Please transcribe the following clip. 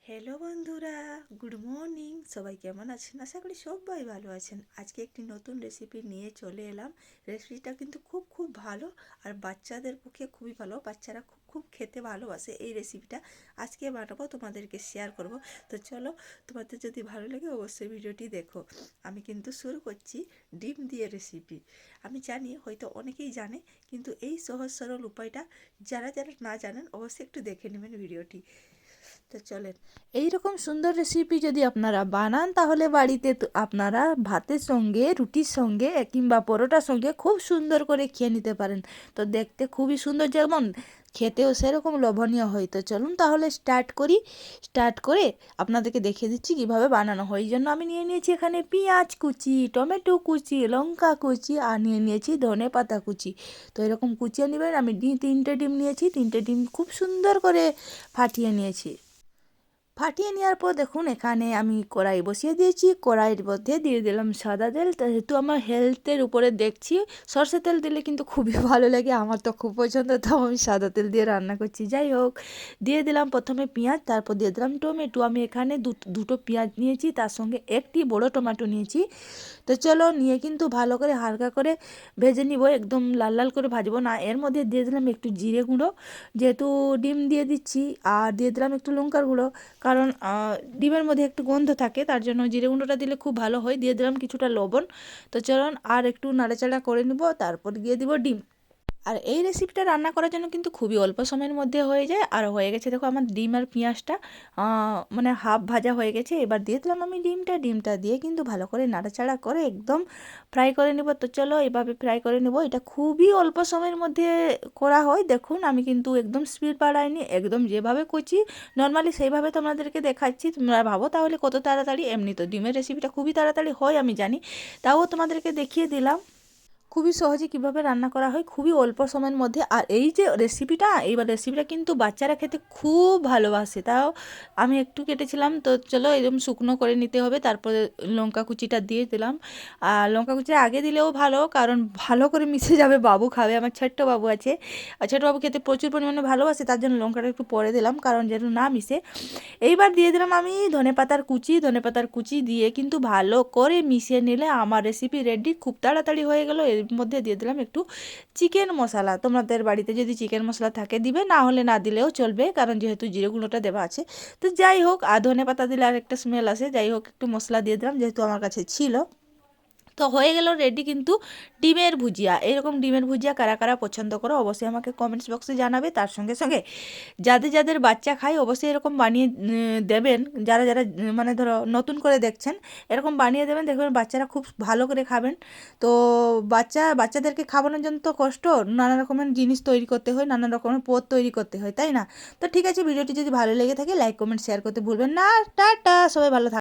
Hello বন্ধুরা, good morning. সবাই কেমন আছেন? আশা করি সবাই ভালো আছেন। আজকে একটি নতুন রেসিপি নিয়ে চলে এলাম। রেসিপিটা কিন্তু খুব ভালো আর বাচ্চাদের পক্ষে খুবই ভালো। বাচ্চারা খুব খেতে ভালোবাসে এই রেসিপিটা। আজকে বানাবো, তোমাদেরকে শেয়ার করব। তো চলো, তোমাদের যদি ভালো লাগে অবশ্যই ভিডিওটি দেখো। আমি কিন্তু শুরু করছি ডিম দিয়ে রেসিপি। আমি জানি হয়তো অনেকেই জানে, কিন্তু এই সহজ সরল উপায়টা যারা যারা না জানেন অবশ্যই একটু দেখে নেবেন ভিডিওটি। তো চলেন, এইরকম সুন্দর রেসিপি যদি আপনারা বানান তাহলে বাড়িতে তো আপনারা ভাতের সঙ্গে, রুটির সঙ্গে কিংবা পরোটার সঙ্গে খুব সুন্দর করে খেয়ে নিতে পারেন। তো দেখতে খুবই সুন্দর, যেমন খেতেও সেরকম লোভনীয় হয়। তো চলুন তাহলে স্টার্ট করে আপনাদেরকে দেখিয়ে দিচ্ছি কিভাবে বানানো হয়। এই জন্য আমি নিয়ে নিয়েছি এখানে পেঁয়াজ কুচি, টমেটো কুচি, লঙ্কা কুচি আর নিয়ে নিয়েছি ধনে পাতা কুচি। তো এরকম কুচিয়ে নেবেন। আমি তিনটে ডিম নিয়েছি, তিনটে ডিম খুব সুন্দর করে ফাটিয়ে নিয়েছি। ফাটিয়ে নেওয়ার পর দেখুন এখানে আমি কড়াই বসিয়ে দিয়েছি। কড়াইয়ের মধ্যে দিয়ে দিলাম সাদা তেল। যেহেতু আমার হেলথের উপরে দেখছি, সর্ষের তেল দিলে কিন্তু খুবই ভালো লাগে, আমার তো খুব পছন্দ, তো আমি সাদা তেল দিয়ে রান্না করছি। যাই হোক, দিয়ে দিলাম প্রথমে পেঁয়াজ, তারপর দিয়ে দিলাম টমেটো। আমি এখানে দুটো পেঁয়াজ নিয়েছি, তার সঙ্গে একটি বড় টমেটো নিয়েছি। তো চলো, নিয়ে কিন্তু ভালো করে হালকা করে ভেজে নিব, একদম লাল লাল করে ভাজবো না। এর মধ্যে দিয়ে দিলাম একটু জিরে গুঁড়ো, যেহেতু ডিম দিয়ে দিচ্ছি, আর দিয়ে দিলাম একটু লঙ্কার গুঁড়ো, কারণ ডিমের মধ্যে একটু গন্ধ থাকে, তার জন্য জিরে গুঁড়োটা দিলে খুব ভালো হয়। দিয়ে দিলাম কিছুটা লবণ। তো চলুন আর একটু নাড়াচাড়া করে নেব, তারপর দিয়ে দিব ডিম। আর এই রেসিপিটা রান্না করার জন্য কিন্তু খুবই অল্প সময়ের মধ্যে হয়ে যায়। আর হয়ে গেছে, দেখো আমার ডিম আর পেঁয়াজটা মানে হাফ ভাজা হয়ে গেছে। এবার দিয়ে দিলাম আমি ডিমটা দিয়ে কিন্তু ভালো করে নাড়াচাড়া করে একদম ফ্রাই করে নেব। তো চলো এভাবে ফ্রাই করে নেব। এটা খুবই অল্প সময়ের মধ্যে করা হয়। দেখুন আমি কিন্তু একদম স্পিড বাড়াইনি, একদম যেভাবে করছি নর্মালি সেইভাবে তোমাদেরকে দেখাচ্ছি। তোমরা ভাবো তাহলে কত তাড়াতাড়ি! এমনি তো ডিমের রেসিপিটা খুবই তাড়াতাড়ি হয় আমি জানি, তাও তোমাদেরকে দেখিয়ে দিলাম খুবই সহজে কিভাবে রান্না করা হয়, খুবই অল্প সময়ের মধ্যে। আর এই যে রেসিপিটা কিন্তু বাচ্চারা খেতে খুব ভালোবাসে। তাও আমি একটু কেটেছিলাম। তো চলো এরকম শুকনো করে নিতে হবে। তারপরে লঙ্কা কুচিটা দিয়ে দিলাম। আর লঙ্কা কুচিটা আগে দিলেও ভালো, কারণ ভালো করে মিশে যাবে, বাবু খাবে। আমার ছোট্ট বাবু আছে, আর ছোটো বাবু খেতে প্রচুর পরিমাণে ভালোবাসে, তার জন্য লঙ্কাটা একটু পরে দিলাম, কারণ যেন না মিশে। এইবার দিয়ে দিলাম আমি ধনেপাতার কুচি দিয়ে কিন্তু ভালো করে মিশিয়ে নিলে আমার রেসিপি রেডি, খুব তাড়াতাড়ি হয়ে গেল। এর মধ্যে দিয়ে দিলাম একটু চিকেন মশলা। তোমাদের বাড়িতে যদি চিকেন মশলা থাকে দিবে, না হলে না দিলেও চলবে, কারণ যেহেতু জিরে গুঁড়োটা দেওয়া আছে। তো যাই হোক, আর ধনেপাতা দিলে আর একটা স্মেল আসে। যাই হোক, একটু মশলা দিয়ে দিলাম যেহেতু আমার কাছে ছিল। তো হয়ে গেল রেডি কিন্তু ডিমের ভুজিয়া। এরকম ডিমের ভুজিয়া কারা কারা পছন্দ করো অবশ্যই আমাকে কমেন্টস বক্সে জানাবে। তার সঙ্গে সঙ্গে যাদের যাদের বাচ্চা খায় অবশ্যই এরকম বানিয়ে দেবেন। যারা যারা মানে ধরো নতুন করে দেখছেন, এরকম বানিয়ে দেবেন, দেখবেন বাচ্চারা খুব ভালো করে খাবেন। তো বাচ্চাদেরকে খাওয়ানোর জন্য তো কষ্ট, নানা রকমের জিনিস তৈরি করতে হয়, নানা রকমের পদ তৈরি করতে হয়, তাই না? তো ঠিক আছে, ভিডিওটি যদি ভালো লেগে থাকে লাইক কমেন্ট শেয়ার করতে ভুলবেন না। টাটা, সবাই ভালো থাকবেন।